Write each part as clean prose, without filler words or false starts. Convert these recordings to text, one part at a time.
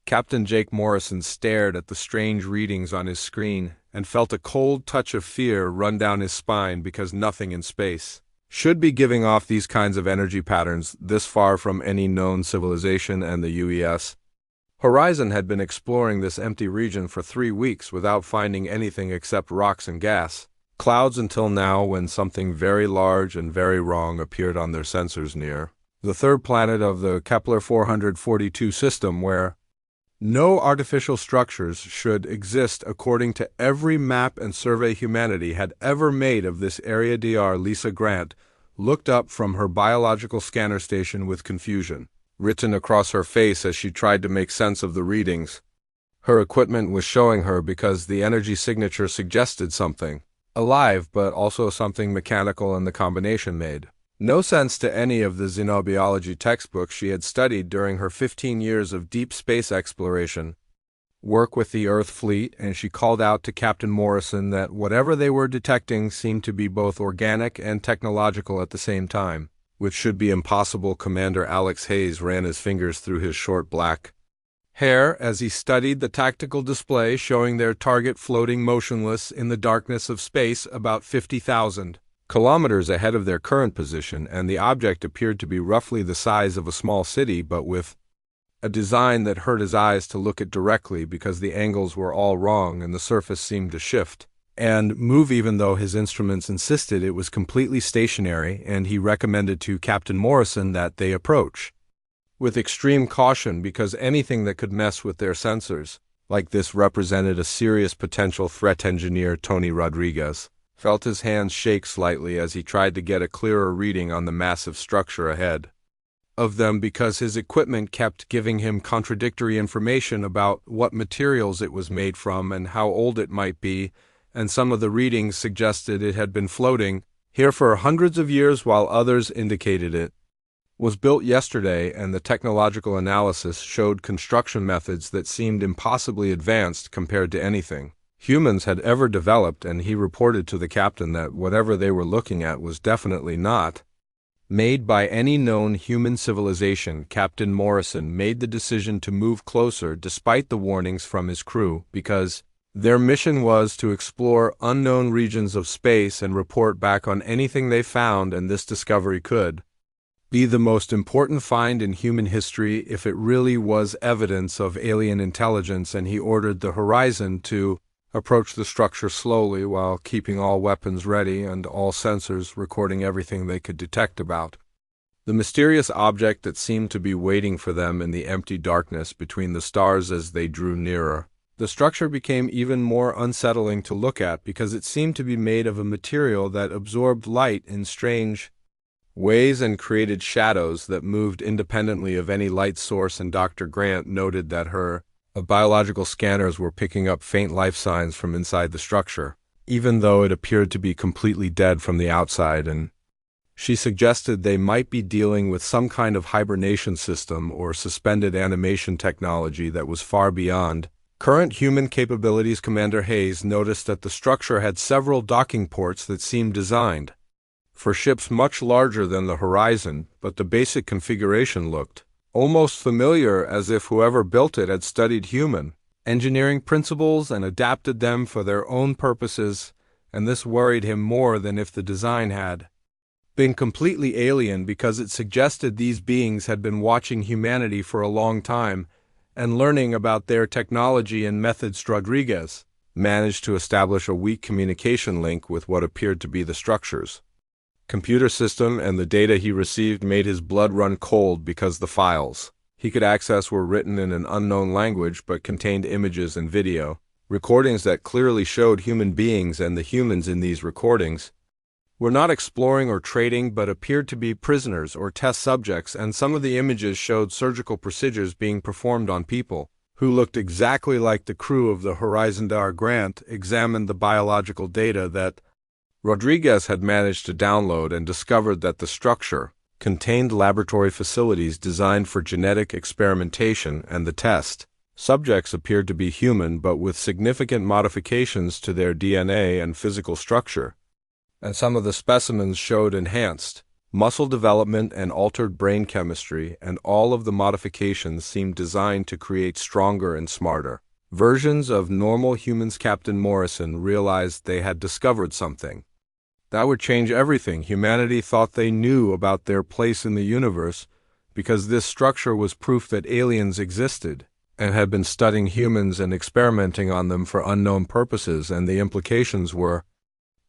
Captain Jake Morrison stared at the strange readings on his screen and felt a cold touch of fear run down his spine because nothing in space should be giving off these kinds of energy patterns this far from any known civilization and the UES. Horizon had been exploring this empty region for 3 weeks without finding anything except rocks and gas clouds until now, when something very large and very wrong appeared on their sensors near the third planet of the Kepler 442 system, where no artificial structures should exist according to every map and survey humanity had ever made of this area. Dr. Lisa Grant looked up from her biological scanner station with confusion written across her face as she tried to make sense of the readings her equipment was showing her, because the energy signature suggested something alive but also something mechanical, and the combination made no sense to any of the xenobiology textbooks she had studied during her 15 years of deep space exploration work with the Earth fleet, and she called out to Captain Morrison that whatever they were detecting seemed to be both organic and technological at the same time, which should be impossible. Commander Alex Hayes ran his fingers through his short black hair as he studied the tactical display showing their target floating motionless in the darkness of space about 50,000 kilometers ahead of their current position, and the object appeared to be roughly the size of a small city, but with a design that hurt his eyes to look at directly because the angles were all wrong and the surface seemed to shift and move even though his instruments insisted it was completely stationary, and he recommended to Captain Morrison that they approach with extreme caution because anything that could mess with their sensors like this represented a serious potential threat. Engineer Tony Rodriguez felt his hands shake slightly as he tried to get a clearer reading on the massive structure ahead of them, because his equipment kept giving him contradictory information about what materials it was made from and how old it might be, and some of the readings suggested it had been floating here for hundreds of years while others indicated it was built yesterday, and the technological analysis showed construction methods that seemed impossibly advanced compared to anything humans had ever developed, and he reported to the captain that whatever they were looking at was definitely not made by any known human civilization. Captain Morrison made the decision to move closer despite the warnings from his crew, because their mission was to explore unknown regions of space and report back on anything they found, and this discovery could be the most important find in human history if it really was evidence of alien intelligence. And he ordered the Horizon to approach the structure slowly while keeping all weapons ready and all sensors recording everything they could detect about the mysterious object that seemed to be waiting for them in the empty darkness between the stars. As they drew nearer, the structure became even more unsettling to look at because it seemed to be made of a material that absorbed light in strange ways and created shadows that moved independently of any light source. And Dr. Grant noted that her biological scanners were picking up faint life signs from inside the structure, even though it appeared to be completely dead from the outside, and she suggested they might be dealing with some kind of hibernation system or suspended animation technology that was far beyond current human capabilities. Commander Hayes noticed that the structure had several docking ports that seemed designed for ships much larger than the Horizon, but the basic configuration looked almost familiar, as if whoever built it had studied human engineering principles and adapted them for their own purposes, and this worried him more than if the design had been completely alien, because it suggested these beings had been watching humanity for a long time and learning about their technology and methods. Rodriguez managed to establish a weak communication link with what appeared to be the structure's computer system, and the data he received made his blood run cold because the files he could access were written in an unknown language but contained images and video recordings that clearly showed human beings, and the humans in these recordings were not exploring or trading but appeared to be prisoners or test subjects, and some of the images showed surgical procedures being performed on people who looked exactly like the crew of the Horizon. Dr. Grant examined the biological data that Rodriguez had managed to download and discovered that the structure contained laboratory facilities designed for genetic experimentation, and the test subjects appeared to be human but with significant modifications to their DNA and physical structure, and some of the specimens showed enhanced muscle development and altered brain chemistry, and all of the modifications seemed designed to create stronger and smarter versions of normal humans. Captain Morrison realized they had discovered something that would change everything humanity thought they knew about their place in the universe, because this structure was proof that aliens existed and had been studying humans and experimenting on them for unknown purposes, and the implications were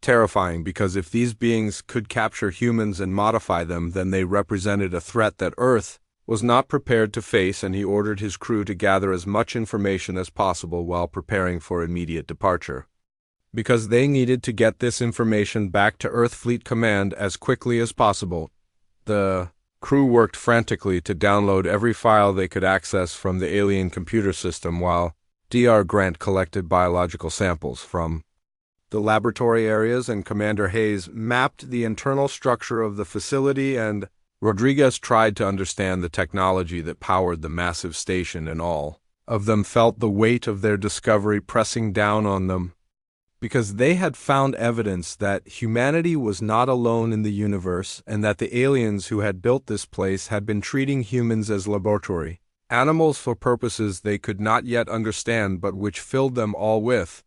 terrifying, because if these beings could capture humans and modify them, then they represented a threat that Earth was not prepared to face, and he ordered his crew to gather as much information as possible while preparing for immediate departure, because they needed to get this information back to Earth Fleet Command as quickly as possible. The crew worked frantically to download every file they could access from the alien computer system, while Dr. Grant collected biological samples from the laboratory areas, and Commander Hayes mapped the internal structure of the facility, and Rodriguez tried to understand the technology that powered the massive station, and all of them felt the weight of their discovery pressing down on them, because they had found evidence that humanity was not alone in the universe, and that the aliens who had built this place had been treating humans as laboratory animals for purposes they could not yet understand, but which filled them all with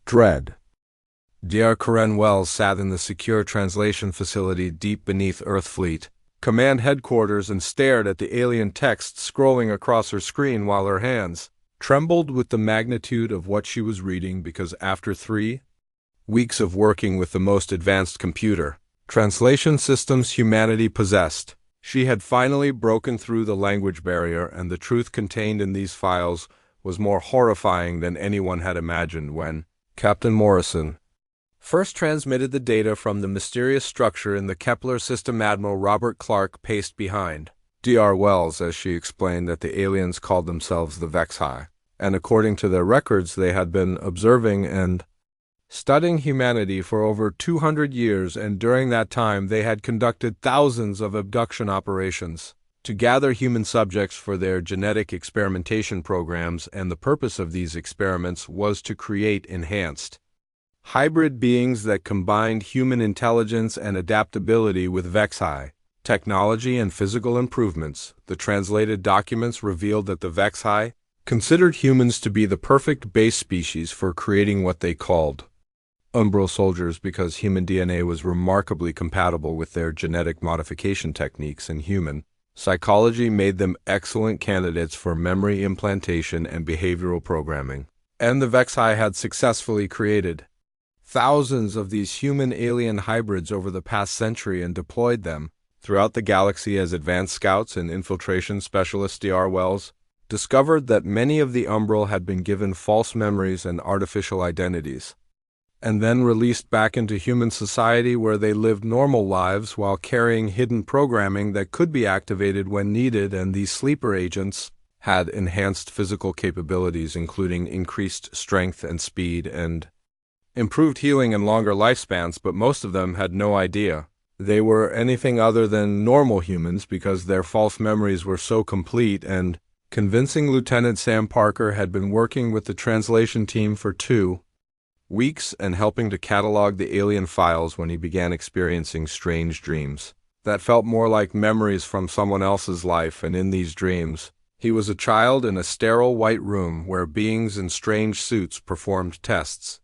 dread. Dr. Karen Wells sat in the secure translation facility deep beneath Earth Fleet Command headquarters and stared at the alien text scrolling across her screen, while her hands trembled with the magnitude of what she was reading, because after 3 weeks of working with the most advanced computer translation systems humanity possessed, she had finally broken through the language barrier, and the truth contained in these files was more horrifying than anyone had imagined. When Captain Morrison first transmitted the data from the mysterious structure in the Kepler system, Admiral Robert Clark paced behind Dr. Wells as she explained that the aliens called themselves the Vexhai, and according to their records they had been observing and studying humanity for over 200 years, and during that time they had conducted thousands of abduction operations to gather human subjects for their genetic experimentation programs, and the purpose of these experiments was to create enhanced hybrid beings that combined human intelligence and adaptability with Vexhai technology and physical improvements. The translated documents revealed that the Vexhai considered humans to be the perfect base species for creating what they called umbral soldiers, because human DNA was remarkably compatible with their genetic modification techniques, and human psychology made them excellent candidates for memory implantation and behavioral programming. And the Vexhai had successfully created thousands of these human-alien hybrids over the past century and deployed them throughout the galaxy as advanced scouts and infiltration specialists. Dr. Wells discovered that many of the Umbral had been given false memories and artificial identities, and then released back into human society, where they lived normal lives while carrying hidden programming that could be activated when needed. And these sleeper agents had enhanced physical capabilities, including increased strength and speed and improved healing and longer lifespans, but most of them had no idea they were anything other than normal humans, because their false memories were so complete and convincing. Lieutenant Sam Parker had been working with the translation team for 2 weeks and helping to catalog the alien files when he began experiencing strange dreams that felt more like memories from someone else's life. And in these dreams, he was a child in a sterile white room where beings in strange suits performed tests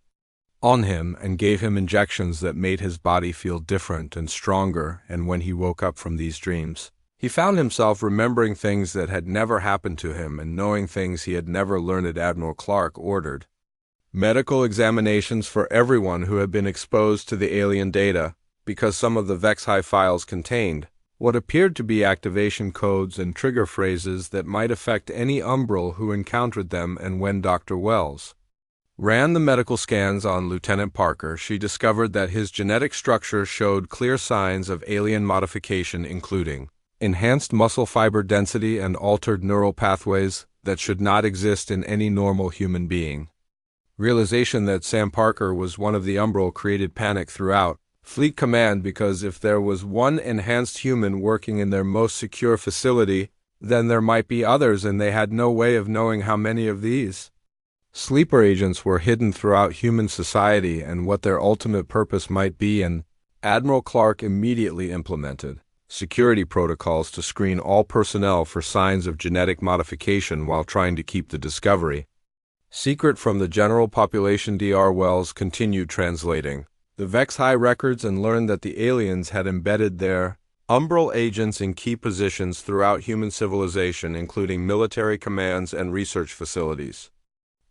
on him and gave him injections that made his body feel different and stronger. And when he woke up from these dreams, he found himself remembering things that had never happened to him and knowing things he had never learned. Admiral Clark ordered medical examinations for everyone who had been exposed to the alien data, because some of the Vexhai files contained what appeared to be activation codes and trigger phrases that might affect any Umbral who encountered them. And when Dr. Wells ran the medical scans on Lieutenant Parker, she discovered that his genetic structure showed clear signs of alien modification, including enhanced muscle fiber density and altered neural pathways that should not exist in any normal human being. Realization that Sam Parker was one of the Umbral created panic throughout Fleet Command, because if there was one enhanced human working in their most secure facility, then there might be others, and they had no way of knowing how many of these sleeper agents were hidden throughout human society and what their ultimate purpose might be. And Admiral Clark immediately implemented security protocols to screen all personnel for signs of genetic modification while trying to keep the discovery secret from the general population. Dr. Wells continued translating the Vexhai records and learned that the aliens had embedded their umbral agents in key positions throughout human civilization, including military commands and research facilities,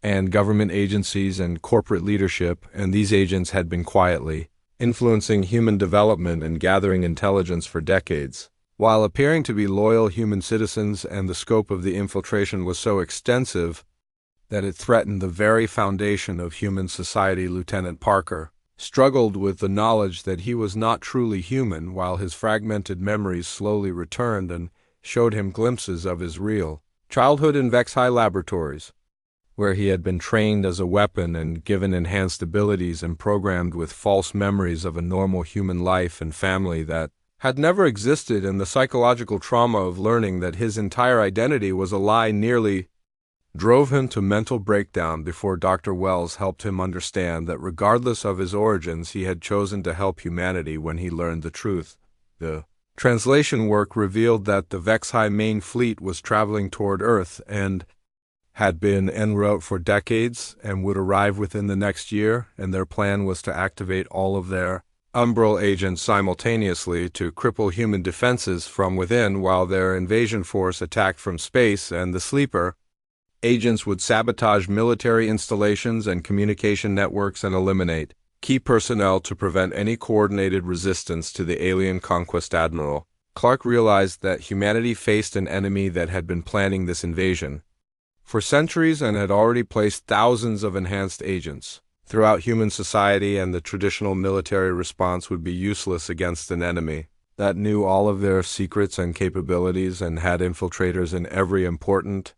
and government agencies and corporate leadership, and these agents had been quietly influencing human development and gathering intelligence for decades, while appearing to be loyal human citizens, and the scope of the infiltration was so extensive that it threatened the very foundation of human society. Lieutenant Parker struggled with the knowledge that he was not truly human, while his fragmented memories slowly returned and showed him glimpses of his real childhood in Vexhai laboratories, where he had been trained as a weapon and given enhanced abilities and programmed with false memories of a normal human life and family that had never existed, and the psychological trauma of learning that his entire identity was a lie nearly drove him to mental breakdown before Dr. Wells helped him understand that regardless of his origins, he had chosen to help humanity when he learned the truth. The translation work revealed that the Vexhai main fleet was traveling toward Earth and had been en route for decades and would arrive within the next year, and their plan was to activate all of their umbral agents simultaneously to cripple human defenses from within while their invasion force attacked from space, and the sleeper agents would sabotage military installations and communication networks and eliminate key personnel to prevent any coordinated resistance to the alien conquest. Admiral Clark realized that humanity faced an enemy that had been planning this invasion for centuries and had already placed thousands of enhanced agents throughout human society, and the traditional military response would be useless against an enemy that knew all of their secrets and capabilities and had infiltrators in every important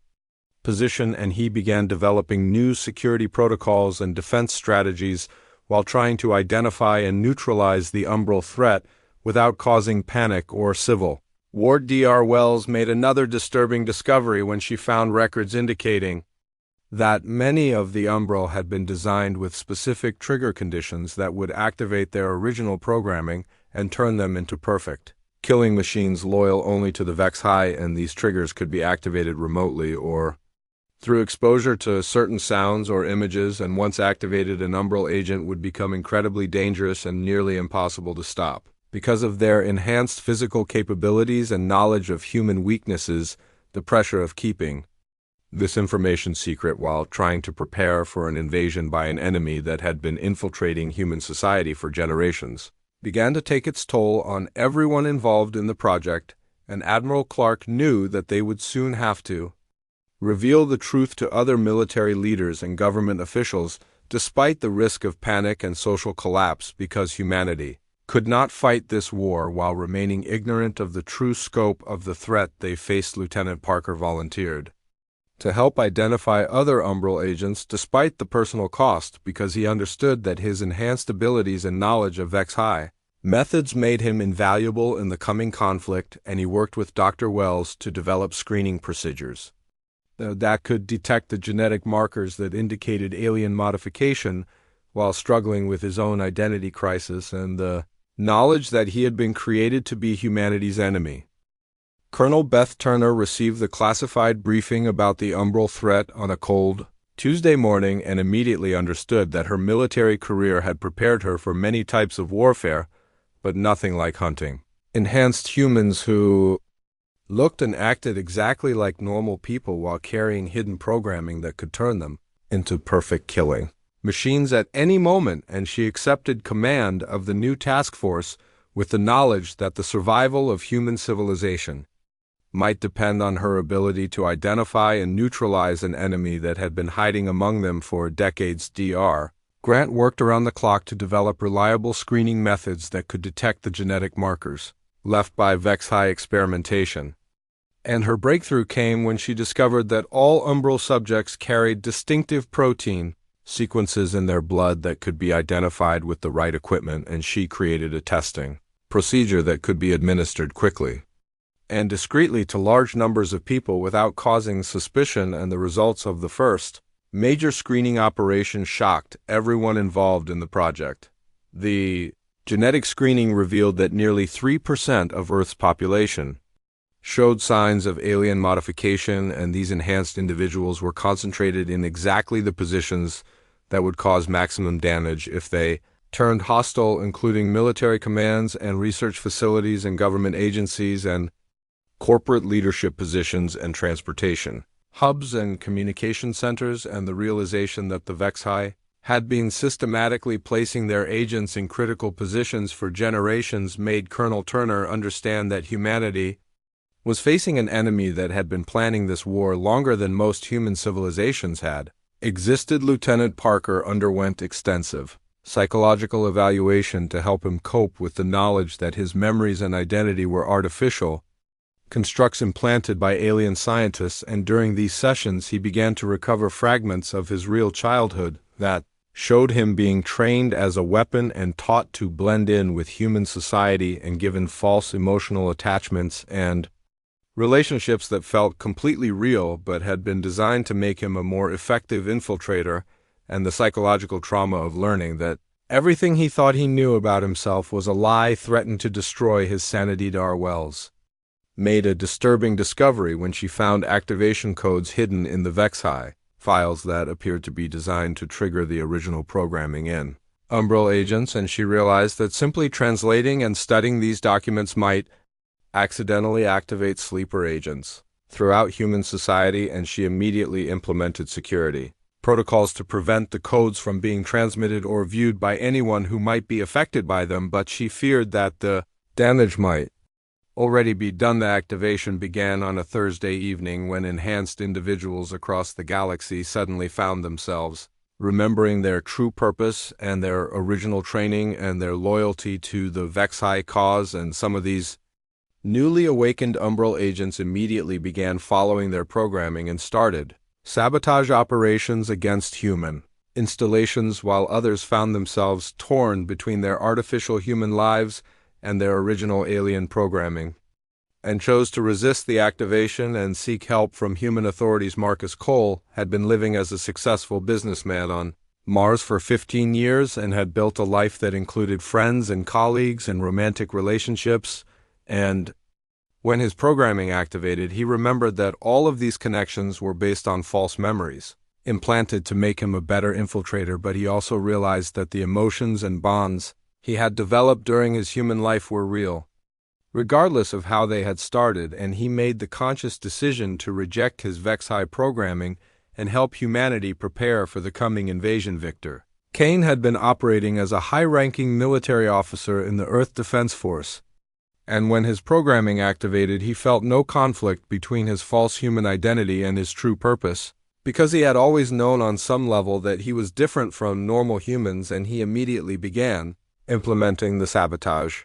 position. And he began developing new security protocols and defense strategies while trying to identify and neutralize the umbral threat without causing panic or civil war. Dr. Wells made another disturbing discovery when she found records indicating that many of the umbral had been designed with specific trigger conditions that would activate their original programming and turn them into perfect killing machines loyal only to the Vexhai, and these triggers could be activated remotely or through exposure to certain sounds or images, and once activated, an umbral agent would become incredibly dangerous and nearly impossible to stop. Because of their enhanced physical capabilities and knowledge of human weaknesses, the pressure of keeping this information secret while trying to prepare for an invasion by an enemy that had been infiltrating human society for generations began to take its toll on everyone involved in the project, and Admiral Clark knew that they would soon have to reveal the truth to other military leaders and government officials, despite the risk of panic and social collapse, because humanity could not fight this war while remaining ignorant of the true scope of the threat they faced. Lieutenant Parker volunteered to help identify other umbral agents despite the personal cost, because he understood that his enhanced abilities and knowledge of Vexhai methods made him invaluable in the coming conflict, and he worked with Dr. Wells to develop screening procedures that could detect the genetic markers that indicated alien modification while struggling with his own identity crisis and the knowledge that he had been created to be humanity's enemy. Colonel Beth Turner received the classified briefing about the umbral threat on a cold Tuesday morning and immediately understood that her military career had prepared her for many types of warfare, but nothing like hunting enhanced humans who looked and acted exactly like normal people while carrying hidden programming that could turn them into perfect killing machines at any moment. And she accepted command of the new task force with the knowledge that the survival of human civilization might depend on her ability to identify and neutralize an enemy that had been hiding among them for decades. Dr. Grant worked around the clock to develop reliable screening methods that could detect the genetic markers left by Vexhai experimentation, and her breakthrough came when she discovered that all umbral subjects carried distinctive protein sequences in their blood that could be identified with the right equipment, and she created a testing procedure that could be administered quickly and discreetly to large numbers of people without causing suspicion, and the results of the first major screening operation shocked everyone involved in the project. The Genetic screening revealed that nearly 3% of Earth's population showed signs of alien modification, and these enhanced individuals were concentrated in exactly the positions that would cause maximum damage if they turned hostile, including military commands and research facilities and government agencies and corporate leadership positions and transportation hubs and communication centers. And the realization that the Vexhai had been systematically placing their agents in critical positions for generations made Colonel Turner understand that humanity was facing an enemy that had been planning this war longer than most human civilizations had existed. Lieutenant Parker underwent extensive psychological evaluation to help him cope with the knowledge that his memories and identity were artificial constructs implanted by alien scientists, and during these sessions he began to recover fragments of his real childhood that showed him being trained as a weapon and taught to blend in with human society and given false emotional attachments and relationships that felt completely real but had been designed to make him a more effective infiltrator. And the psychological trauma of learning that everything he thought he knew about himself was a lie threatened to destroy his sanity. Darwells made a disturbing discovery when she found activation codes hidden in the Vexhai files that appeared to be designed to trigger the original programming in Umbral agents, and she realized that simply translating and studying these documents might accidentally activate sleeper agents throughout human society, and she immediately implemented security protocols to prevent the codes from being transmitted or viewed by anyone who might be affected by them, but she feared that the damage might already be done. The activation began on a Thursday evening when enhanced individuals across the galaxy suddenly found themselves remembering their true purpose and their original training and their loyalty to the Vexhai cause, and some of these newly awakened Umbral agents immediately began following their programming and started sabotage operations against human installations, while others found themselves torn between their artificial human lives and their original alien programming, and chose to resist the activation and seek help from human authorities. Marcus Cole had been living as a successful businessman on Mars for 15 years and had built a life that included friends and colleagues and romantic relationships, and when his programming activated, he remembered that all of these connections were based on false memories, implanted to make him a better infiltrator, but he also realized that the emotions and bonds he had developed during his human life were real, regardless of how they had started, and he made the conscious decision to reject his Vexhai programming and help humanity prepare for the coming invasion. Victor Kane had been operating as a high-ranking military officer in the Earth Defense Force, and when his programming activated, he felt no conflict between his false human identity and his true purpose, because he had always known on some level that he was different from normal humans, and he immediately began implementing the sabotage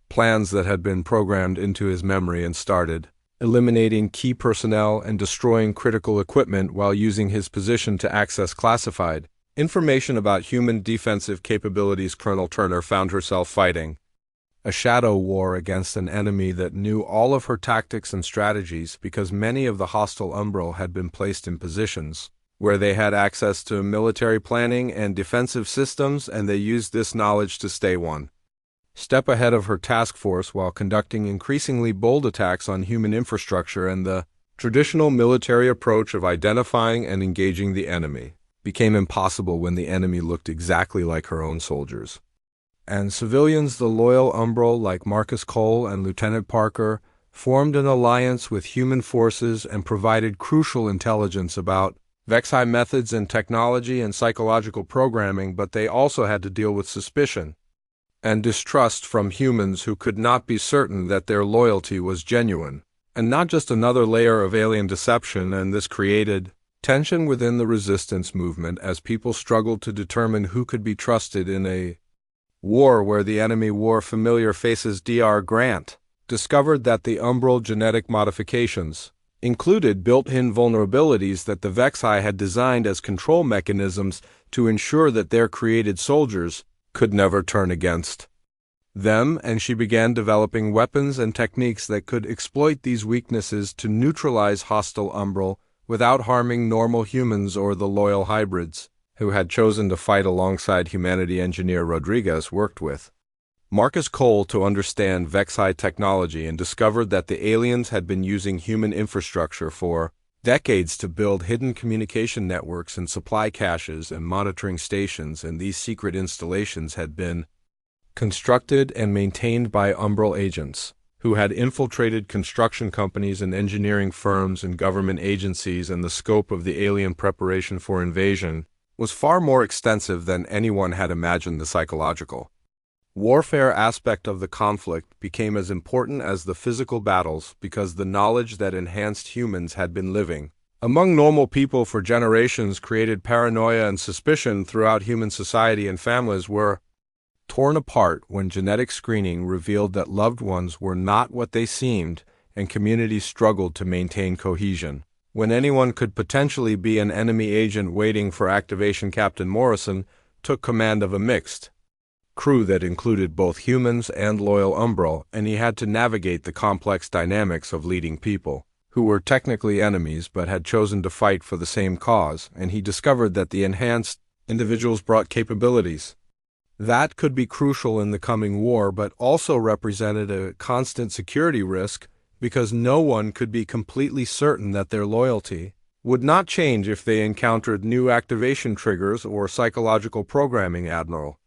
plans that had been programmed into his memory and started eliminating key personnel and destroying critical equipment while using his position to access classified information about human defensive capabilities. Colonel Turner found herself fighting a shadow war against an enemy that knew all of her tactics and strategies, because many of the hostile Umbral had been placed in positions where they had access to military planning and defensive systems, and they used this knowledge to stay one step ahead of her task force while conducting increasingly bold attacks on human infrastructure. And the traditional military approach of identifying and engaging the enemy became impossible when the enemy looked exactly like her own soldiers. And civilians, the loyal Umbral like Marcus Cole and Lieutenant Parker, formed an alliance with human forces and provided crucial intelligence about Vexhai methods and technology and psychological programming, but they also had to deal with suspicion and distrust from humans who could not be certain that their loyalty was genuine, and not just another layer of alien deception. And this created tension within the resistance movement as people struggled to determine who could be trusted in a war where the enemy wore familiar faces. Dr. Grant discovered that the Umbral genetic modifications included built-in vulnerabilities that the Vexhai had designed as control mechanisms to ensure that their created soldiers could never turn against them, and she began developing weapons and techniques that could exploit these weaknesses to neutralize hostile Umbral without harming normal humans or the loyal hybrids who had chosen to fight alongside humanity. Engineer Rodriguez worked with Marcus Cole to understand Vexhai technology and discovered that the aliens had been using human infrastructure for decades to build hidden communication networks and supply caches and monitoring stations, and these secret installations had been constructed and maintained by Umbral agents, who had infiltrated construction companies and engineering firms and government agencies, and the scope of the alien preparation for invasion was far more extensive than anyone had imagined. The psychological warfare aspect of the conflict became as important as the physical battles because the knowledge that enhanced humans had been living among normal people for generations created paranoia and suspicion throughout human society, and families were torn apart when genetic screening revealed that loved ones were not what they seemed, and communities struggled to maintain cohesion. When anyone could potentially be an enemy agent waiting for activation, Captain Morrison took command of a mixed crew that included both humans and loyal Umbral, and he had to navigate the complex dynamics of leading people who were technically enemies but had chosen to fight for the same cause, and he discovered that the enhanced individuals brought capabilities that could be crucial in the coming war, but also represented a constant security risk because no one could be completely certain that their loyalty would not change if they encountered new activation triggers or psychological programming. Admiral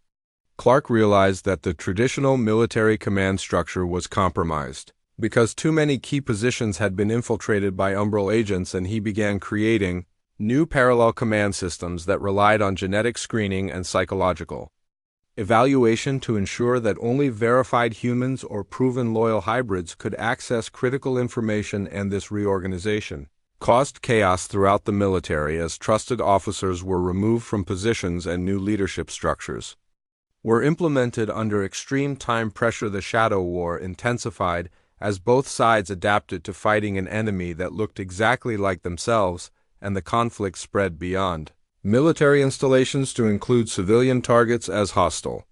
Clark realized that the traditional military command structure was compromised because too many key positions had been infiltrated by Umbral agents, and he began creating new parallel command systems that relied on genetic screening and psychological evaluation to ensure that only verified humans or proven loyal hybrids could access critical information, and this reorganization caused chaos throughout the military as trusted officers were removed from positions and new leadership structures were implemented under extreme time pressure. The Shadow War intensified as both sides adapted to fighting an enemy that looked exactly like themselves, and the conflict spread beyond military installations to include civilian targets as hostile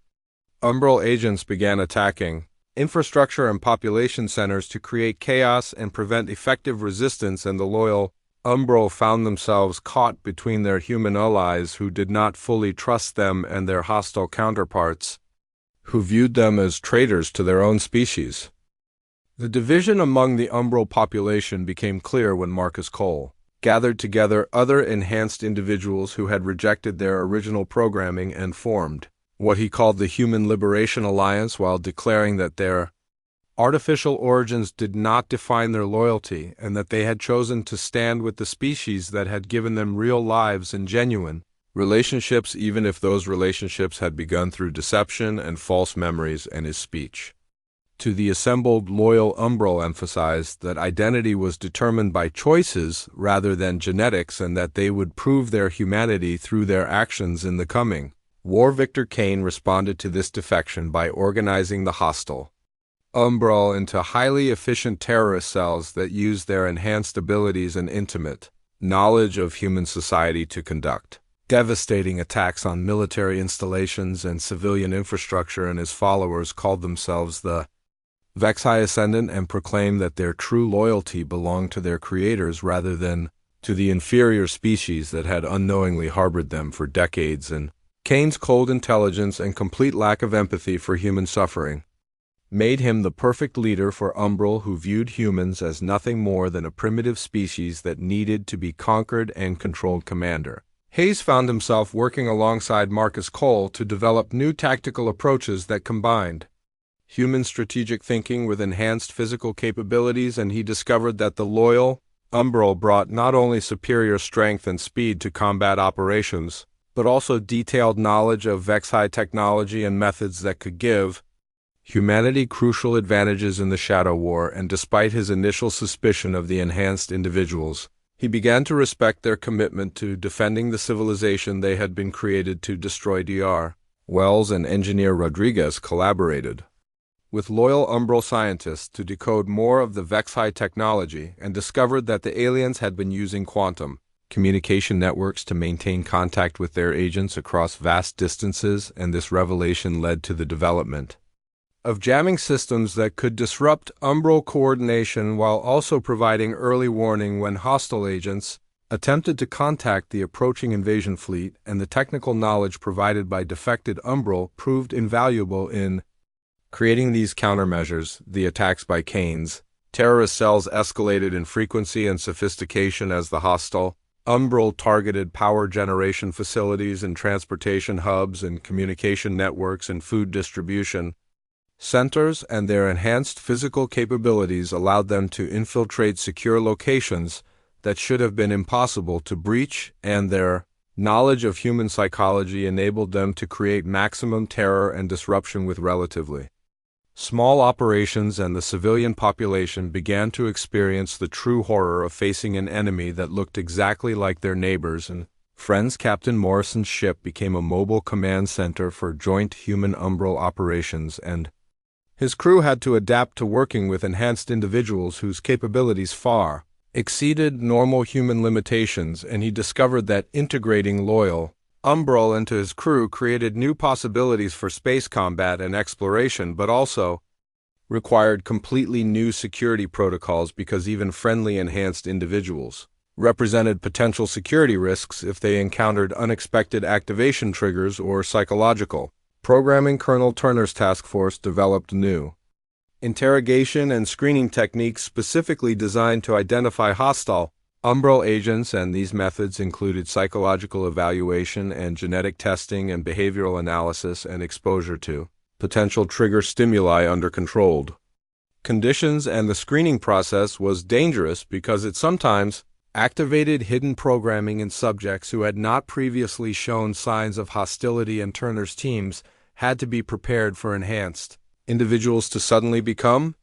Umbral agents began attacking infrastructure and population centers to create chaos and prevent effective resistance, and the loyal Umbral found themselves caught between their human allies who did not fully trust them and their hostile counterparts, who viewed them as traitors to their own species. The division among the Umbral population became clear when Marcus Cole gathered together other enhanced individuals who had rejected their original programming and formed what he called the Human Liberation Alliance, while declaring that their artificial origins did not define their loyalty, and that they had chosen to stand with the species that had given them real lives and genuine relationships, even if those relationships had begun through deception and false memories. And his speech to the assembled loyal Umbral emphasized that identity was determined by choices rather than genetics, and that they would prove their humanity through their actions in the coming war. Victor Kane responded to this defection by organizing the hostile Umbral into highly efficient terrorist cells that used their enhanced abilities and intimate knowledge of human society to conduct devastating attacks on military installations and civilian infrastructure, and his followers called themselves the Vexhai Ascendant and proclaimed that their true loyalty belonged to their creators rather than to the inferior species that had unknowingly harbored them for decades. And Kane's cold intelligence and complete lack of empathy for human suffering made him the perfect leader for Umbral, who viewed humans as nothing more than a primitive species that needed to be conquered and controlled. Commander Hayes found himself working alongside Marcus Cole to develop new tactical approaches that combined human strategic thinking with enhanced physical capabilities, and he discovered that the loyal Umbral brought not only superior strength and speed to combat operations, but also detailed knowledge of Vexhai technology and methods that could give humanity crucial advantages in the Shadow War. And despite his initial suspicion of the enhanced individuals, he began to respect their commitment to defending the civilization they had been created to destroy. Dr. Wells and engineer Rodriguez collaborated with loyal Umbral scientists to decode more of the Vexhai technology, and discovered that the aliens had been using quantum communication networks to maintain contact with their agents across vast distances, and this revelation led to the development of jamming systems that could disrupt Umbral coordination while also providing early warning when hostile agents attempted to contact the approaching invasion fleet, and the technical knowledge provided by defected Umbral proved invaluable in Creating these countermeasures, the attacks by Canes, terrorist cells escalated in frequency and sophistication as the hostile, Umbral targeted power generation facilities and transportation hubs and communication networks and food distribution centers, and their enhanced physical capabilities allowed them to infiltrate secure locations that should have been impossible to breach, and their knowledge of human psychology enabled them to create maximum terror and disruption with relatively small operations, and the civilian population began to experience the true horror of facing an enemy that looked exactly like their neighbors and friends. Captain Morrison's ship became a mobile command center for joint human-Umbral operations, and his crew had to adapt to working with enhanced individuals whose capabilities far exceeded normal human limitations, and he discovered that integrating loyal Umbral into his crew created new possibilities for space combat and exploration, but also required completely new security protocols because even friendly enhanced individuals represented potential security risks if they encountered unexpected activation triggers or psychological programming. Colonel Turner's task force developed new interrogation and screening techniques specifically designed to identify hostile Umbral agents, and these methods included psychological evaluation and genetic testing and behavioral analysis and exposure to potential trigger stimuli under controlled conditions. And the screening process was dangerous because it sometimes activated hidden programming in subjects who had not previously shown signs of hostility, and Turner's teams had to be prepared for enhanced individuals to suddenly become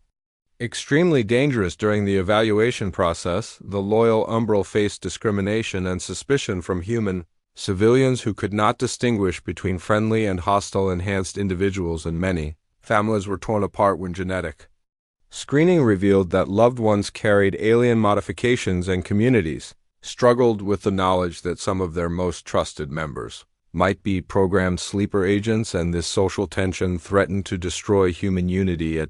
extremely dangerous. During the evaluation process, the loyal Umbral faced discrimination and suspicion from human civilians who could not distinguish between friendly and hostile enhanced individuals, and many families were torn apart when genetic screening revealed that loved ones carried alien modifications, and communities struggled with the knowledge that some of their most trusted members might be programmed sleeper agents, and this social tension threatened to destroy human unity at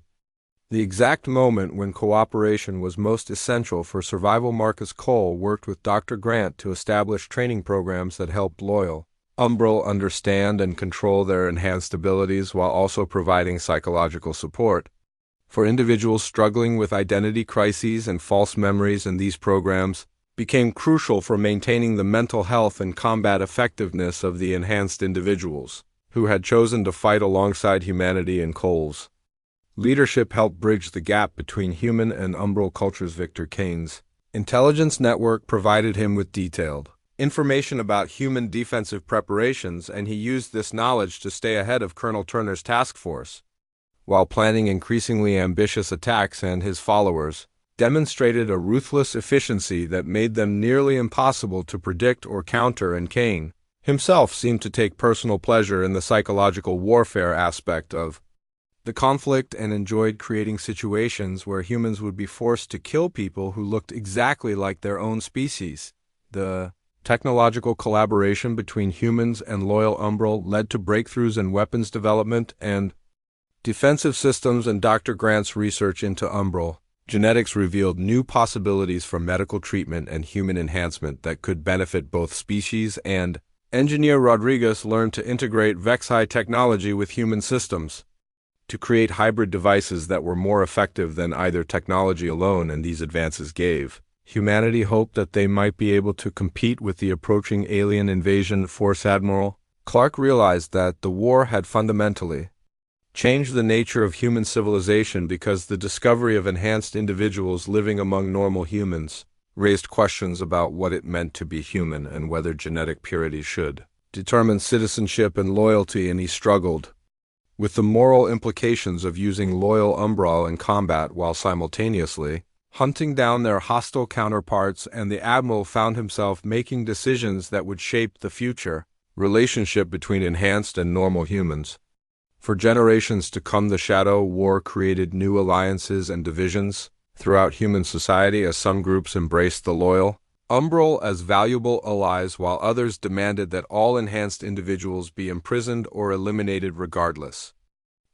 the exact moment when cooperation was most essential for survival. Marcus Cole worked with Dr. Grant to establish training programs that helped loyal Umbral understand and control their enhanced abilities while also providing psychological support for individuals struggling with identity crises and false memories, and these programs became crucial for maintaining the mental health and combat effectiveness of the enhanced individuals who had chosen to fight alongside humanity. And Cole's leadership helped bridge the gap between human and Umbral cultures. Victor Kane's intelligence network provided him with detailed information about human defensive preparations, and he used this knowledge to stay ahead of Colonel Turner's task force while planning increasingly ambitious attacks, and his followers demonstrated a ruthless efficiency that made them nearly impossible to predict or counter. And Kane himself seemed to take personal pleasure in the psychological warfare aspect of the conflict and enjoyed creating situations where humans would be forced to kill people who looked exactly like their own species. The technological collaboration between humans and loyal Umbral led to breakthroughs in weapons development and defensive systems, and Dr. Grant's research into Umbral genetics revealed new possibilities for medical treatment and human enhancement that could benefit both species. And engineer Rodriguez learned to integrate Vexhai technology with human systems to create hybrid devices that were more effective than either technology alone, and these advances gave humanity hope that they might be able to compete with the approaching alien invasion force. Admiral Clark realized that the war had fundamentally changed the nature of human civilization because the discovery of enhanced individuals living among normal humans raised questions about what it meant to be human and whether genetic purity should determine citizenship and loyalty, and he struggled with the moral implications of using loyal Umbral in combat while simultaneously hunting down their hostile counterparts. And the Admiral found himself making decisions that would shape the future relationship between enhanced and normal humans. For generations to come, the Shadow War created new alliances and divisions throughout human society as some groups embraced the loyal Umbral as valuable allies, while others demanded that all enhanced individuals be imprisoned or eliminated regardless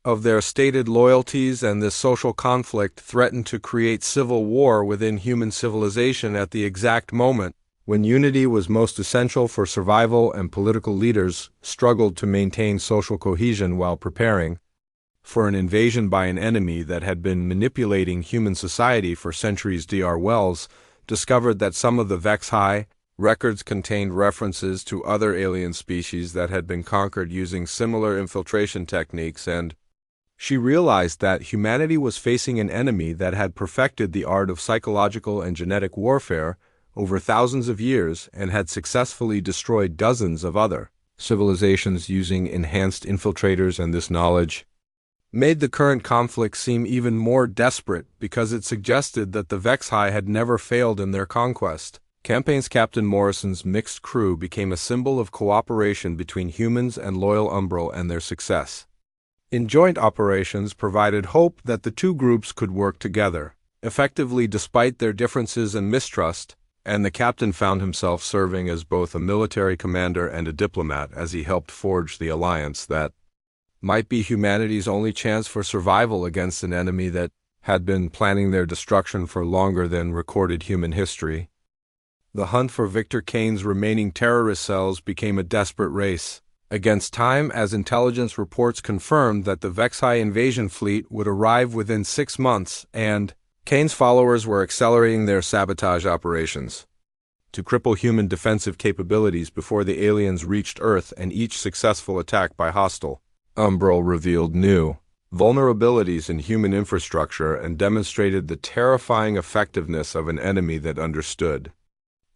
of their stated loyalties. And this social conflict threatened to create civil war within human civilization at the exact moment when unity was most essential for survival, and political leaders struggled to maintain social cohesion while preparing for an invasion by an enemy that had been manipulating human society for centuries. Dr. Wells discovered that some of the Vexhai records contained references to other alien species that had been conquered using similar infiltration techniques, and she realized that humanity was facing an enemy that had perfected the art of psychological and genetic warfare over thousands of years and had successfully destroyed dozens of other civilizations using enhanced infiltrators, and this knowledge made the current conflict seem even more desperate because it suggested that the Vexhai had never failed in their conquest. Campaign's Captain Morrison's mixed crew became a symbol of cooperation between humans and loyal Umbral, and their success in joint operations provided hope that the two groups could work together effectively despite their differences and mistrust, and the captain found himself serving as both a military commander and a diplomat as he helped forge the alliance that might be humanity's only chance for survival against an enemy that had been planning their destruction for longer than recorded human history. The hunt for Victor Kane's remaining terrorist cells became a desperate race against time, as intelligence reports confirmed that the Vexhai invasion fleet would arrive within 6 months, and Kane's followers were accelerating their sabotage operations to cripple human defensive capabilities before the aliens reached Earth, and each successful attack by hostile Umbral revealed new vulnerabilities in human infrastructure and demonstrated the terrifying effectiveness of an enemy that understood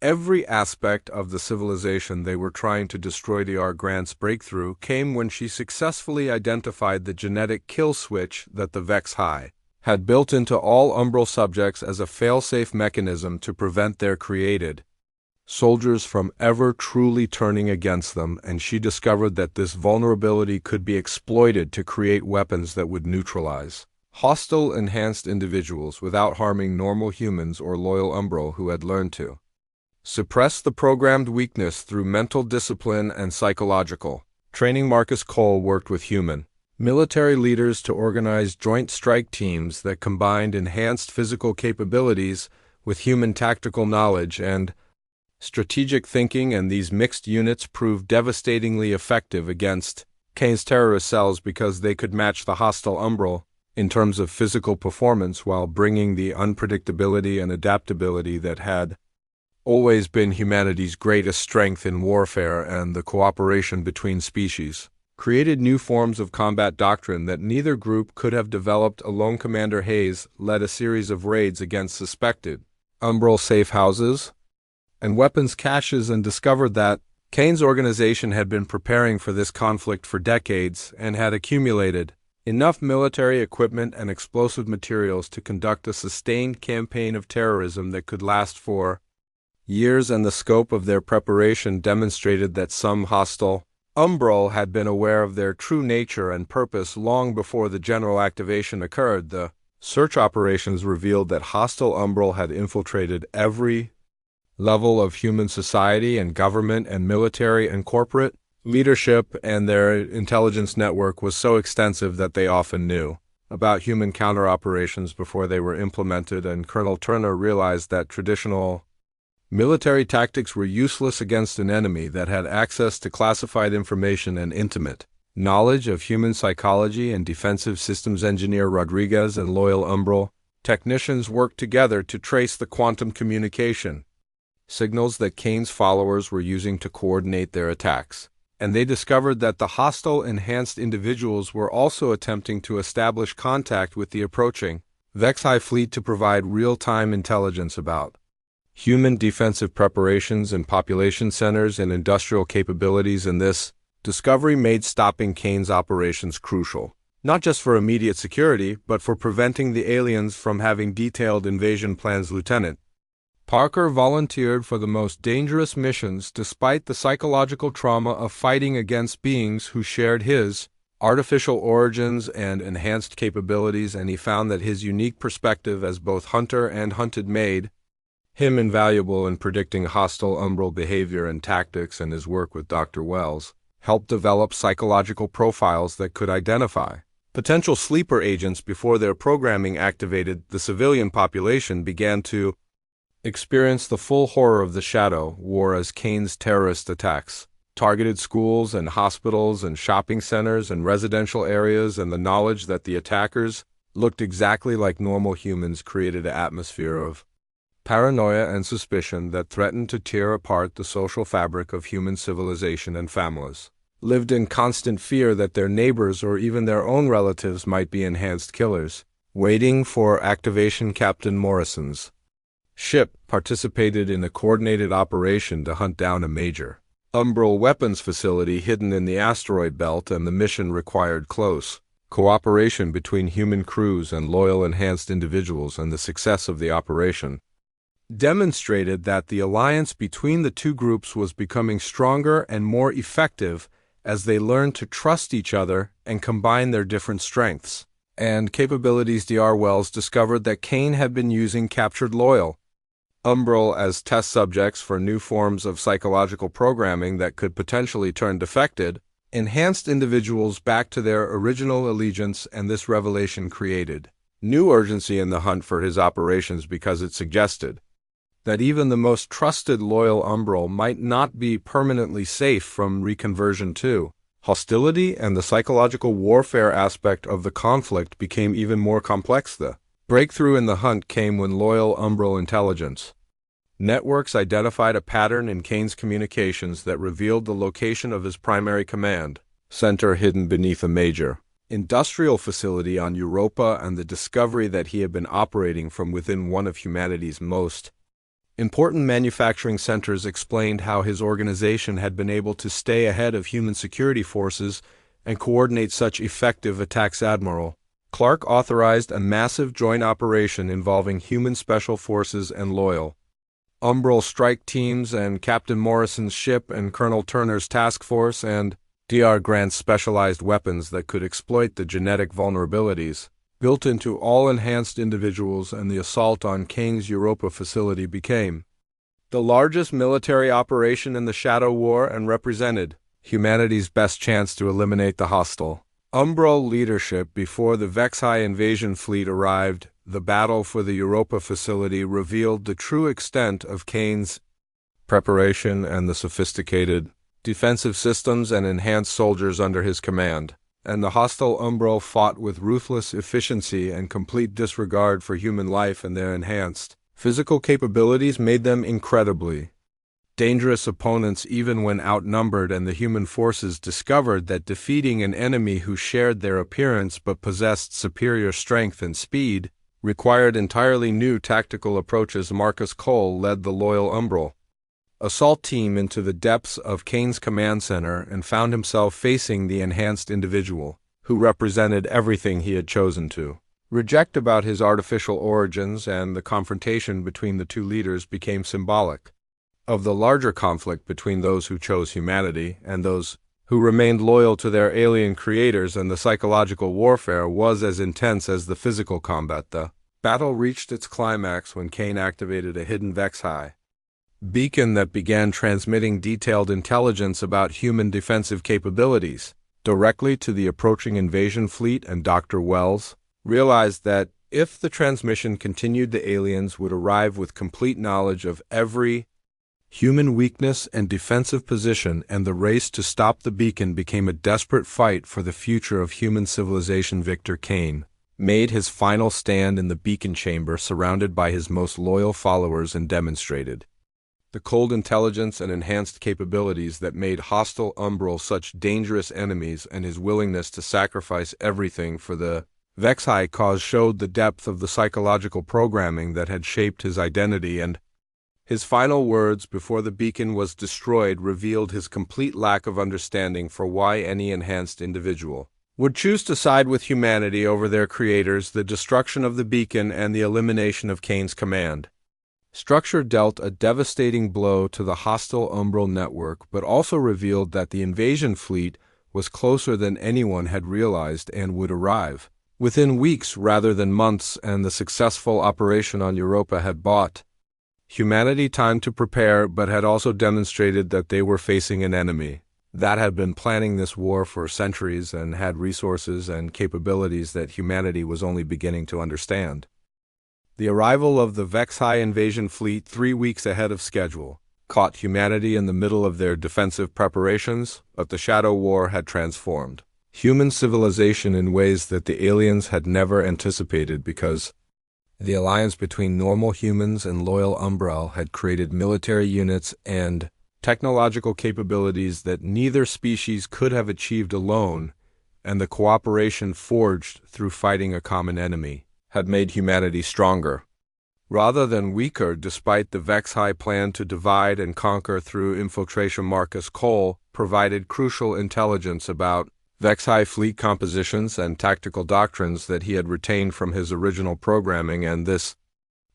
every aspect of the civilization they were trying to destroy. Dr. Grant's breakthrough came when she successfully identified the genetic kill switch that the Vexhai had built into all Umbral subjects as a fail-safe mechanism to prevent their created soldiers from ever truly turning against them, and she discovered that this vulnerability could be exploited to create weapons that would neutralize hostile enhanced individuals without harming normal humans or loyal Umbral who had learned to suppress the programmed weakness through mental discipline and psychological training. Marcus Cole worked with human military leaders to organize joint strike teams that combined enhanced physical capabilities with human tactical knowledge and strategic thinking, and these mixed units proved devastatingly effective against Kane's terrorist cells because they could match the hostile Umbral in terms of physical performance while bringing the unpredictability and adaptability that had always been humanity's greatest strength in warfare. And the cooperation between species created new forms of combat doctrine that neither group could have developed alone. Commander Hayes led a series of raids against suspected Umbral safe houses and weapons caches and discovered that Kane's organization had been preparing for this conflict for decades and had accumulated enough military equipment and explosive materials to conduct a sustained campaign of terrorism that could last for years, and the scope of their preparation demonstrated that some hostile Umbral had been aware of their true nature and purpose long before the general activation occurred. The search operations revealed that hostile Umbral had infiltrated every level of human society and government and military and corporate leadership, and their intelligence network was so extensive that they often knew about human counter-operations before they were implemented, and Colonel Turner realized that traditional military tactics were useless against an enemy that had access to classified information and intimate knowledge of human psychology and defensive systems. Engineer Rodriguez and loyal Umbral technicians worked together to trace the quantum communication signals that Kane's followers were using to coordinate their attacks, and they discovered that the hostile enhanced individuals were also attempting to establish contact with the approaching Vexhai fleet to provide real-time intelligence about human defensive preparations and population centers and industrial capabilities, and this discovery made stopping Kane's operations crucial, not just for immediate security, but for preventing the aliens from having detailed invasion plans. Lieutenant Parker volunteered for the most dangerous missions despite the psychological trauma of fighting against beings who shared his artificial origins and enhanced capabilities, and he found that his unique perspective as both hunter and hunted made him invaluable in predicting hostile Umbral behavior and tactics, and his work with Dr. Wells helped develop psychological profiles that could identify potential sleeper agents before their programming activated. The civilian population began to experience the full horror of the Shadow War as Kane's terrorist attacks targeted schools and hospitals and shopping centers and residential areas, and the knowledge that the attackers looked exactly like normal humans created an atmosphere of paranoia and suspicion that threatened to tear apart the social fabric of human civilization, and families lived in constant fear that their neighbors or even their own relatives might be enhanced killers. Waiting for activation, Captain Morrison's ship participated in a coordinated operation to hunt down a major umbral weapons facility hidden in the asteroid belt, and the mission required close cooperation between human crews and loyal enhanced individuals, and the success of the operation demonstrated that the alliance between the two groups was becoming stronger and more effective as they learned to trust each other and combine their different strengths and capabilities. Dr. Wells discovered that Kane had been using captured loyal umbral as test subjects for new forms of psychological programming that could potentially turn defected, enhanced individuals back to their original allegiance, and this revelation created new urgency in the hunt for his operations because it suggested that even the most trusted loyal umbral might not be permanently safe from reconversion too. Hostility and the psychological warfare aspect of the conflict became even more complex. The breakthrough in the hunt came when loyal umbral intelligence networks identified a pattern in Kane's communications that revealed the location of his primary command center hidden beneath a major industrial facility on Europa, and the discovery that he had been operating from within one of humanity's most important manufacturing centers explained how his organization had been able to stay ahead of human security forces and coordinate such effective attacks. Admiral Clark authorized a massive joint operation involving human special forces and loyal umbral strike teams, and Captain Morrison's ship and Colonel Turner's task force, and Dr. Grant's specialized weapons that could exploit the genetic vulnerabilities built into all enhanced individuals, and the assault on Kane's Europa facility became the largest military operation in the Shadow War and represented humanity's best chance to eliminate the hostile umbral leadership before the Vexhai invasion fleet arrived. The battle for the Europa facility revealed the true extent of Kane's preparation and the sophisticated defensive systems and enhanced soldiers under his command, and the hostile umbral fought with ruthless efficiency and complete disregard for human life, and their enhanced physical capabilities made them incredibly dangerous opponents even when outnumbered, and the human forces discovered that defeating an enemy who shared their appearance but possessed superior strength and speed required entirely new tactical approaches. Marcus Cole led the loyal umbral assault team into the depths of Kane's command center and found himself facing the enhanced individual who represented everything he had chosen to reject about his artificial origins, and the confrontation between the two leaders became symbolic of the larger conflict between those who chose humanity and those who remained loyal to their alien creators, and the psychological warfare was as intense as the physical combat. The battle reached its climax when Kane activated a hidden Vexhai beacon that began transmitting detailed intelligence about human defensive capabilities directly to the approaching invasion fleet, and Dr. Wells realized that if the transmission continued, the aliens would arrive with complete knowledge of every human weakness and defensive position, and the race to stop the beacon became a desperate fight for the future of human civilization. Victor Kane made his final stand in the beacon chamber surrounded by his most loyal followers and demonstrated the cold intelligence and enhanced capabilities that made hostile umbral such dangerous enemies, and his willingness to sacrifice everything for the Vexhai cause showed the depth of the psychological programming that had shaped his identity, and his final words before the beacon was destroyed revealed his complete lack of understanding for why any enhanced individual would choose to side with humanity over their creators. The destruction of the beacon and the elimination of Kane's command structure dealt a devastating blow to the hostile umbral network, but also revealed that the invasion fleet was closer than anyone had realized and would arrive within weeks rather than months, and the successful operation on Europa had bought humanity time to prepare, but had also demonstrated that they were facing an enemy that had been planning this war for centuries and had resources and capabilities that humanity was only beginning to understand. The arrival of the Vexhai invasion fleet 3 weeks ahead of schedule caught humanity in the middle of their defensive preparations, but the Shadow War had transformed human civilization in ways that the aliens had never anticipated because the alliance between normal humans and loyal Umbrel had created military units and technological capabilities that neither species could have achieved alone, and the cooperation forged through fighting a common enemy had made humanity stronger rather than weaker, despite the Vexhai plan to divide and conquer through infiltration. Marcus Cole provided crucial intelligence about Vexhai fleet compositions and tactical doctrines that he had retained from his original programming, and this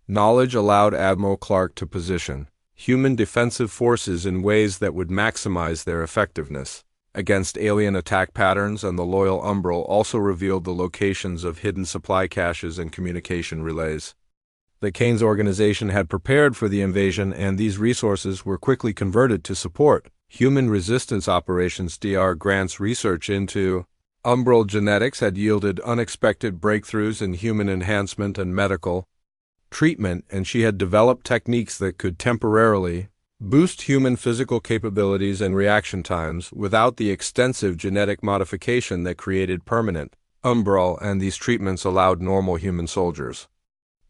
knowledge allowed Admiral Clark to position human defensive forces in ways that would maximize their effectiveness against alien attack patterns, and the loyal Umbrel also revealed the locations of hidden supply caches and communication relays. The Kane's organization had prepared for the invasion, and these resources were quickly converted to support human resistance operations. Dr. Grant's research into Umbrel genetics had yielded unexpected breakthroughs in human enhancement and medical treatment, and she had developed techniques that could temporarily boost human physical capabilities and reaction times without the extensive genetic modification that created permanent Umbrel, and these treatments allowed normal human soldiers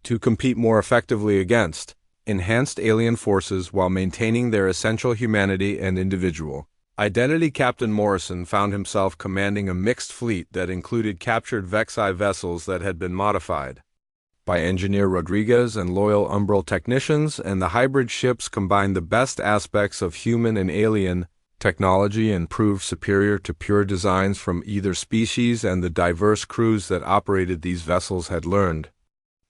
to compete more effectively against enhanced alien forces while maintaining their essential humanity and individual identity. Captain Morrison found himself commanding a mixed fleet that included captured Vexhai vessels that had been modified by Engineer Rodriguez and loyal Umbrel technicians, and the hybrid ships combined the best aspects of human and alien technology and proved superior to pure designs from either species, and the diverse crews that operated these vessels had learned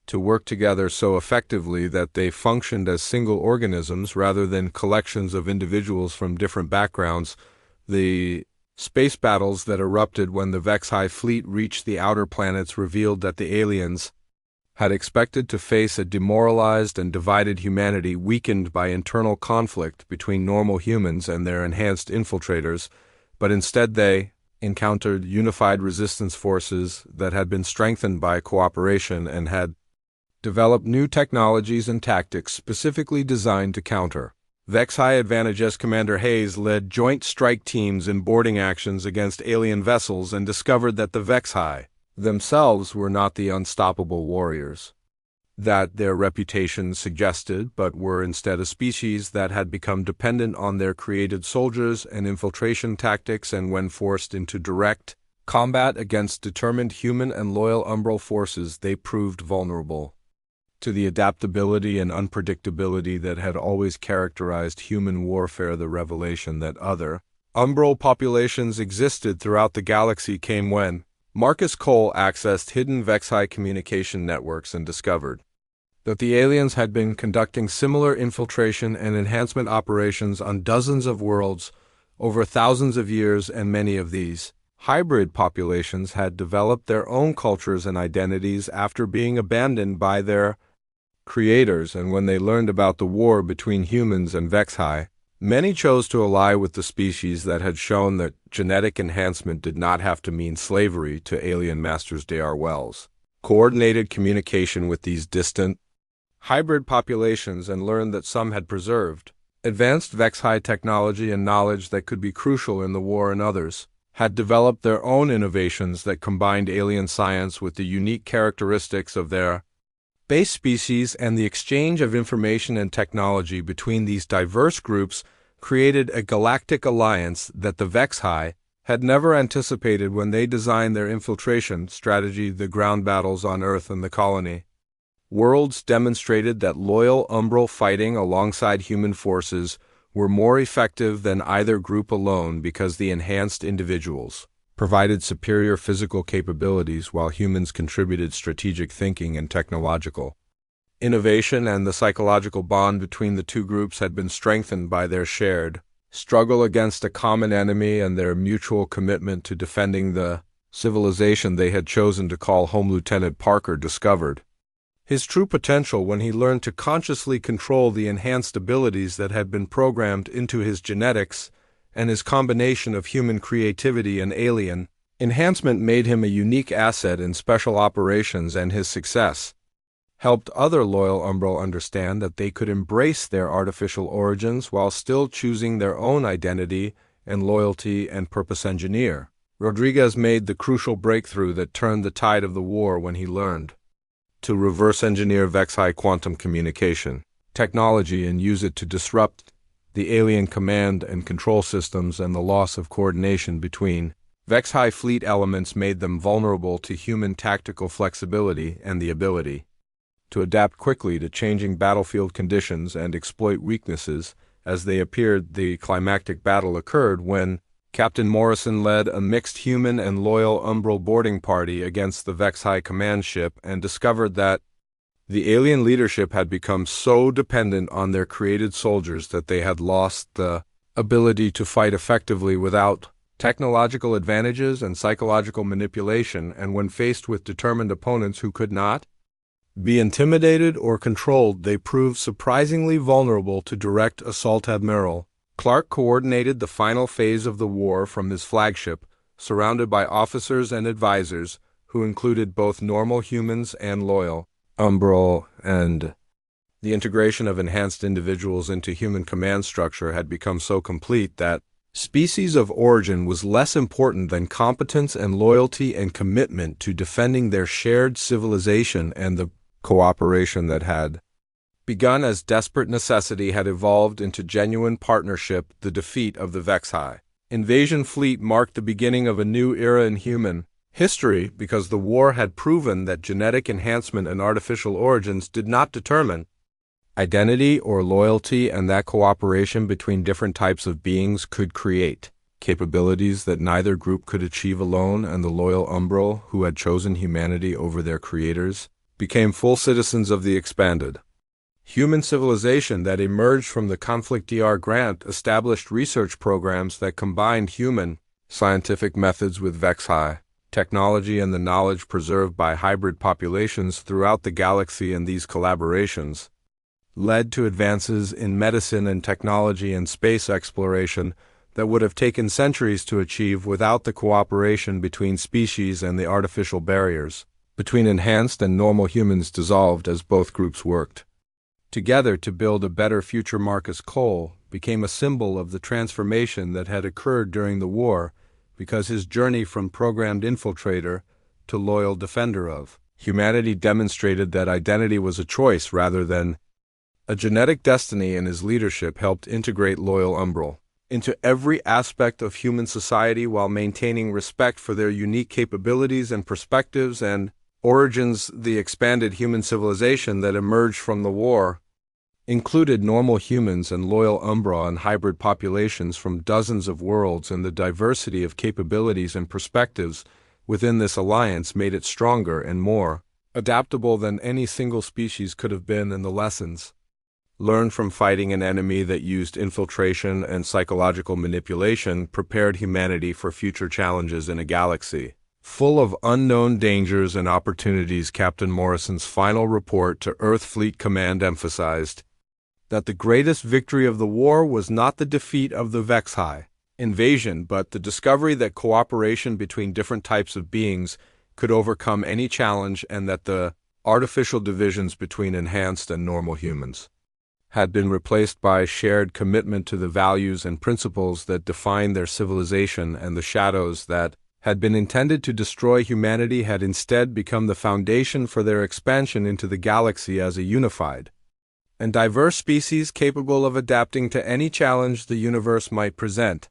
to work together so effectively that they functioned as single organisms rather than collections of individuals from different backgrounds. The space battles that erupted when the Vexhai fleet reached the outer planets revealed that the aliens had expected to face a demoralized and divided humanity weakened by internal conflict between normal humans and their enhanced infiltrators, but instead they encountered unified resistance forces that had been strengthened by cooperation and had developed new technologies and tactics specifically designed to counter Vexhai advantages. Commander Hayes led joint strike teams in boarding actions against alien vessels and discovered that the Vexhai themselves were not the unstoppable warriors that their reputation suggested, but were instead a species that had become dependent on their created soldiers and infiltration tactics, and when forced into direct combat against determined human and loyal Umbrel forces, they proved vulnerable to the adaptability and unpredictability that had always characterized human warfare. The revelation that other Umbrel populations existed throughout the galaxy came when Marcus Cole accessed hidden Vexhai communication networks and discovered that the aliens had been conducting similar infiltration and enhancement operations on dozens of worlds over thousands of years, and many of these hybrid populations had developed their own cultures and identities after being abandoned by their creators. And when they learned about the war between humans and Vexhai, many chose to ally with the species that had shown that genetic enhancement did not have to mean slavery to alien masters. Dr. Wells coordinated communication with these distant hybrid populations and learned that some had preserved advanced Vexhai technology and knowledge that could be crucial in the war, and others had developed their own innovations that combined alien science with the unique characteristics of their base species, and the exchange of information and technology between these diverse groups created a galactic alliance that the Vexhai had never anticipated when they designed their infiltration strategy. The ground battles on Earth and the colony worlds demonstrated that loyal Umbrel fighting alongside human forces were more effective than either group alone because the enhanced individuals provided superior physical capabilities while humans contributed strategic thinking and technological innovation, and the psychological bond between the two groups had been strengthened by their shared struggle against a common enemy and their mutual commitment to defending the civilization they had chosen to call home. Lieutenant Parker discovered his true potential when he learned to consciously control the enhanced abilities that had been programmed into his genetics, and his combination of human creativity and alien enhancement made him a unique asset in special operations, and his success helped other loyal Umbral understand that they could embrace their artificial origins while still choosing their own identity and loyalty and purpose engineer. Rodriguez made the crucial breakthrough that turned the tide of the war when he learned to reverse engineer Vexhai quantum communication technology and use it to disrupt the alien command and control systems, and the loss of coordination between Vexhai fleet elements made them vulnerable to human tactical flexibility and the ability to adapt quickly to changing battlefield conditions and exploit weaknesses as they appeared. The climactic battle occurred when Captain Morrison led a mixed human and loyal Umbral boarding party against the Vexhai command ship and discovered that the alien leadership had become so dependent on their created soldiers that they had lost the ability to fight effectively without technological advantages and psychological manipulation, and when faced with determined opponents who could not be intimidated or controlled, they proved surprisingly vulnerable to direct assault. Admiral Clark coordinated the final phase of the war from his flagship, surrounded by officers and advisors who included both normal humans and loyal Umbral, and the integration of enhanced individuals into human command structure had become so complete that species of origin was less important than competence and loyalty and commitment to defending their shared civilization, and the cooperation that had begun as desperate necessity had evolved into genuine partnership. The defeat of the Vexhai invasion fleet marked the beginning of a new era in human history, because the war had proven that genetic enhancement and artificial origins did not determine identity or loyalty, and that cooperation between different types of beings could create capabilities that neither group could achieve alone, and the loyal Umbral, who had chosen humanity over their creators, became full citizens of the expanded human civilization that emerged from the conflict. Dr. Grant established research programs that combined human scientific methods with Vexhai technology and the knowledge preserved by hybrid populations throughout the galaxy, and these collaborations led to advances in medicine and technology and space exploration that would have taken centuries to achieve without the cooperation between species, and the artificial barriers between enhanced and normal humans dissolved as both groups worked together to build a better future. Marcus Cole became a symbol of the transformation that had occurred during the war, because his journey from programmed infiltrator to loyal defender of humanity demonstrated that identity was a choice rather than a genetic destiny, and his leadership helped integrate loyal Umbral into every aspect of human society while maintaining respect for their unique capabilities and perspectives and origins. The expanded human civilization that emerged from the war included normal humans and loyal Umbra and hybrid populations from dozens of worlds, and the diversity of capabilities and perspectives within this alliance made it stronger and more adaptable than any single species could have been. And the lessons learned from fighting an enemy that used infiltration and psychological manipulation prepared humanity for future challenges in a galaxy full of unknown dangers and opportunities. Captain Morrison's final report to Earth Fleet Command emphasized that the greatest victory of the war was not the defeat of the Vexhai invasion, but the discovery that cooperation between different types of beings could overcome any challenge, and that the artificial divisions between enhanced and normal humans had been replaced by shared commitment to the values and principles that defined their civilization, and the shadows that had been intended to destroy humanity had instead become the foundation for their expansion into the galaxy as a unified and diverse species capable of adapting to any challenge the universe might present.